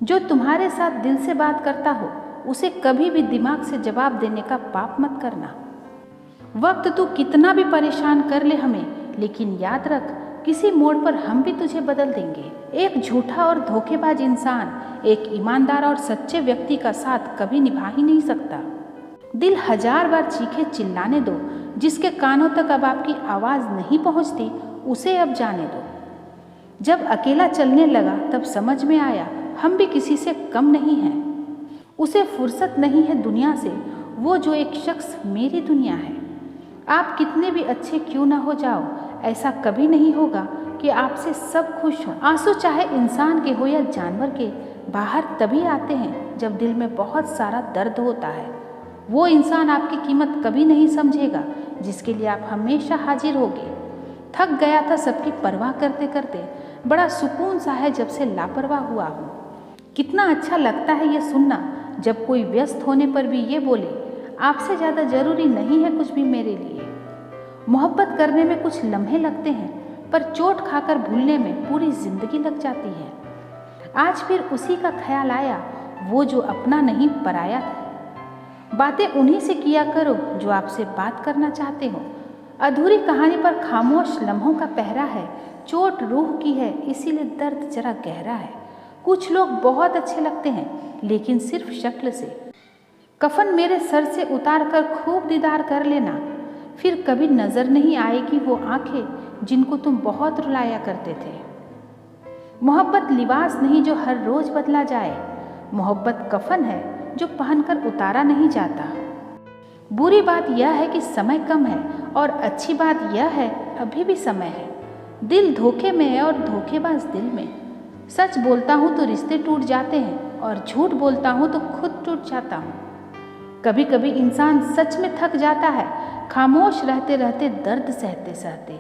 जो तुम्हारे साथ दिल से बात करता हो उसे कभी भी दिमाग से जवाब देने का पाप मत करना। वक्त तू कितना भी परेशान कर ले हमें, लेकिन याद रख किसी मोड़ पर हम भी तुझे बदल देंगे। एक झूठा और धोखेबाज इंसान एक ईमानदार और सच्चे व्यक्ति का साथ कभी निभा ही नहीं सकता। दिल 1000 बार चीखे चिल्लाने दो, जिसके कानों तक अब आपकी आवाज़ नहीं पहुंचती उसे अब जाने दो। जब अकेला चलने लगा तब समझ में आया हम भी किसी से कम नहीं हैं। उसे फुर्सत नहीं है दुनिया से, वो जो एक शख्स मेरी दुनिया है। आप कितने भी अच्छे क्यों ना हो जाओ, ऐसा कभी नहीं होगा कि आपसे सब खुश हों। आंसू चाहे इंसान के हो या जानवर के, बाहर तभी आते हैं जब दिल में बहुत सारा दर्द होता है। वो इंसान आपकी कीमत कभी नहीं समझेगा जिसके लिए आप हमेशा हाजिर होगे। थक गया था सबकी परवाह करते करते, बड़ा सुकून सा है जब से लापरवाह हुआ हूँ। कितना अच्छा लगता है ये सुनना जब कोई व्यस्त होने पर भी ये बोले, आपसे ज़्यादा ज़रूरी नहीं है कुछ भी मेरे लिए। मोहब्बत करने में कुछ लम्हे लगते हैं, पर चोट खाकर भूलने में पूरी ज़िंदगी लग जाती है। आज फिर उसी का ख्याल आया, वो जो अपना नहीं पराया था। बातें उन्हीं से किया करो जो आपसे बात करना चाहते हो। अधूरी कहानी पर खामोश लम्हों का पहरा है। चोट रूह की है, इसीलिए दर्द जरा गहरा है। कुछ लोग बहुत अच्छे लगते हैं, लेकिन सिर्फ शक्ल से। कफन मेरे सर से उतार कर खूब दीदार कर लेना, फिर कभी नज़र नहीं आएगी वो आंखें जिनको तुम बहुत रुलाया करते थे। मोहब्बत लिबास नहीं जो हर रोज़ बदला जाए, मोहब्बत कफन है जो पहनकर उतारा नहीं जाता। बुरी बात यह है कि समय कम है, और अच्छी बात यह है अभी भी समय है। दिल धोखे में है और धोखेबाज दिल में। सच बोलता हूँ तो रिश्ते टूट जाते हैं, और झूठ बोलता हूँ तो खुद टूट जाता हूँ। कभी कभी इंसान सच में थक जाता है, खामोश रहते रहते, दर्द सहते सहते,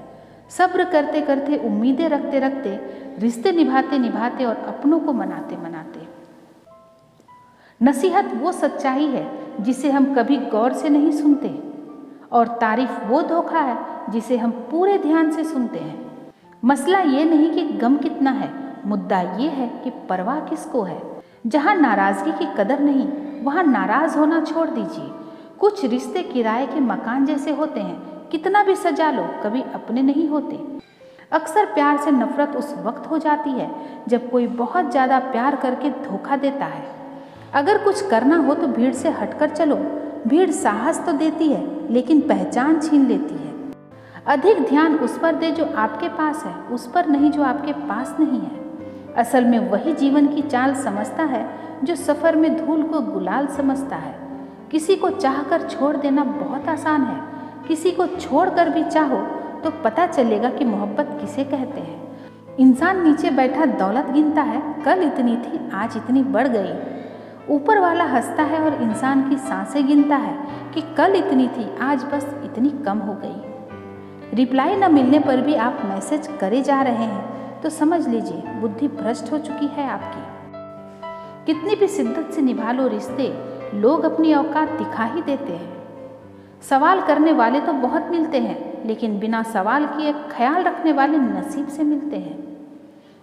सब्र करते करते, उम्मीदें रखते रखते, रिश्ते निभाते निभाते और अपनों को मनाते मनाते। नसीहत वो सच्चाई है जिसे हम कभी गौर से नहीं सुनते, और तारीफ वो धोखा है जिसे हम पूरे ध्यान से सुनते हैं। मसला ये नहीं कि गम कितना है, मुद्दा ये है कि परवाह किसको है। जहाँ नाराज़गी की कदर नहीं, वहाँ नाराज़ होना छोड़ दीजिए। कुछ रिश्ते किराए के मकान जैसे होते हैं, कितना भी सजा लो कभी अपने नहीं होते। अक्सर प्यार से नफरत उस वक्त हो जाती है जब कोई बहुत ज़्यादा प्यार करके धोखा देता है। अगर कुछ करना हो तो भीड़ से हटकर चलो। भीड़ साहस तो देती है, लेकिन पहचान छीन लेती है। अधिक ध्यान उस पर दे जो आपके पास है, उस पर नहीं जो आपके पास नहीं है। असल में वही जीवन की चाल समझता है जो सफ़र में धूल को गुलाल समझता है। किसी को चाहकर छोड़ देना बहुत आसान है, किसी को छोड़कर भी चाहो तो पता चलेगा कि मोहब्बत किसे कहते हैं। इंसान नीचे बैठा दौलत गिनता है, कल इतनी थी आज इतनी बढ़ गई। ऊपर वाला हंसता है और इंसान की सांसें गिनता है कि कल इतनी थी आज बस इतनी कम हो गई। रिप्लाई न मिलने पर भी आप मैसेज करे जा रहे हैं तो समझ लीजिए बुद्धि भ्रष्ट हो चुकी है आपकी। कितनी भी शिद्दत से निभा लो रिश्ते, लोग अपनी औकात दिखा ही देते हैं। सवाल करने वाले तो बहुत मिलते हैं, लेकिन बिना सवाल किए ख्याल रखने वाले नसीब से मिलते हैं।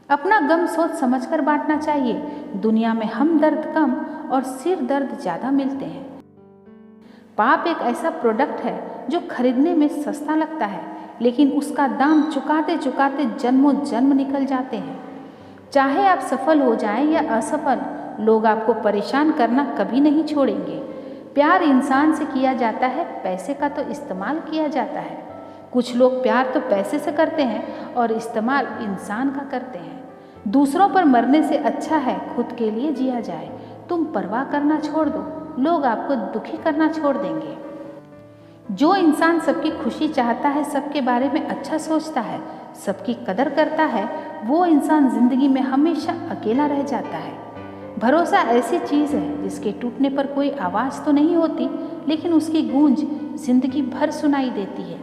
अपना गम सोच समझकर बांटना चाहिए। दुनिया में हमदर्द कम और सिर दर्द ज़्यादा मिलते हैं। पाप एक ऐसा प्रोडक्ट है जो खरीदने में सस्ता लगता है, लेकिन उसका दाम चुकाते चुकाते जन्मों जन्म निकल जाते हैं। चाहे आप सफल हो जाएं या असफल, लोग आपको परेशान करना कभी नहीं छोड़ेंगे। प्यार इंसान से किया जाता है, पैसे का तो इस्तेमाल किया जाता है। कुछ लोग प्यार तो पैसे से करते हैं और इस्तेमाल इंसान का करते हैं। दूसरों पर मरने से अच्छा है खुद के लिए जिया जाए। तुम परवाह करना छोड़ दो, लोग आपको दुखी करना छोड़ देंगे। जो इंसान सबकी खुशी चाहता है, सबके बारे में अच्छा सोचता है, सबकी कदर करता है, वो इंसान जिंदगी में हमेशा अकेला रह जाता है। भरोसा ऐसी चीज़ है जिसके टूटने पर कोई आवाज़ तो नहीं होती, लेकिन उसकी गूंज जिंदगी भर सुनाई देती है।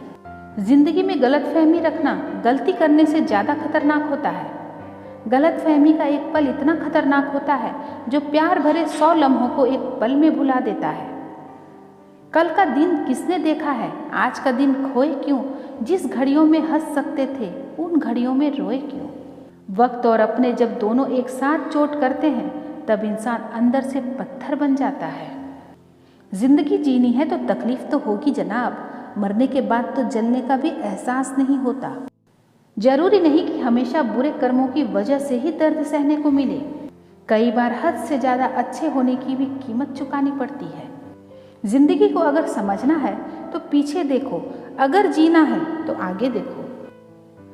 जिंदगी में गलतफहमी रखना गलती करने से ज़्यादा खतरनाक होता है। गलतफहमी का एक पल इतना खतरनाक होता है जो प्यार भरे 100 लम्हों को एक पल में भुला देता है। कल का दिन किसने देखा है, आज का दिन खोए क्यों। जिस घड़ियों में हंस सकते थे उन घड़ियों में रोए क्यों। वक्त और अपने जब दोनों एक साथ चोट करते हैं तब इंसान अंदर से पत्थर बन जाता है। जिंदगी जीनी है तो तकलीफ तो होगी जनाब, मरने के बाद तो जलने का भी एहसास नहीं होता। जरूरी नहीं कि हमेशा बुरे कर्मों की वजह से ही दर्द सहने को मिले, कई बार हद से ज़्यादा अच्छे होने की भी कीमत चुकानी पड़ती है। जिंदगी को अगर समझना है तो पीछे देखो, अगर जीना है तो आगे देखो।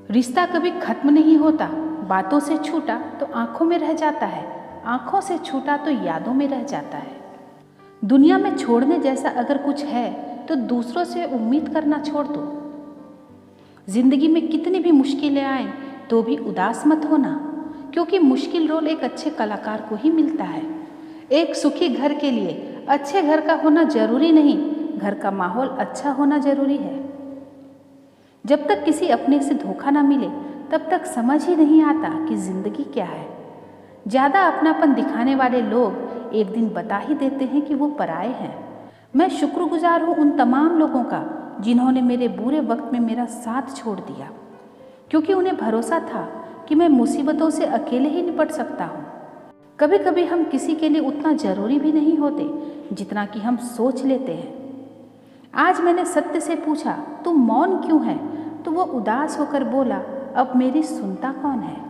रिश्ता कभी खत्म नहीं होता, बातों से छूटा तो आंखों में रह जाता है, आंखों से छूटा तो यादों में रह जाता है। दुनिया में छोड़ने जैसा अगर कुछ है तो दूसरों से उम्मीद करना छोड़ दो। जिंदगी में कितनी भी मुश्किलें आए तो भी उदास मत होना, क्योंकि मुश्किल रोल एक अच्छे कलाकार को ही मिलता है। एक सुखी घर के लिए अच्छे घर का होना जरूरी नहीं, घर का माहौल अच्छा होना जरूरी है। जब तक किसी अपने से धोखा ना मिले तब तक समझ ही नहीं आता कि जिंदगी क्या है। ज़्यादा अपनापन दिखाने वाले लोग एक दिन बता ही देते हैं कि वो पराए हैं। मैं शुक्रगुजार हूँ उन तमाम लोगों का जिन्होंने मेरे बुरे वक्त में मेरा साथ छोड़ दिया, क्योंकि उन्हें भरोसा था कि मैं मुसीबतों से अकेले ही निपट सकता हूँ। कभी कभी हम किसी के लिए उतना ज़रूरी भी नहीं होते जितना कि हम सोच लेते हैं। आज मैंने सत्य से पूछा, तुम मौन क्यों है? तो वो उदास होकर बोला, अब मेरी सुनता कौन है।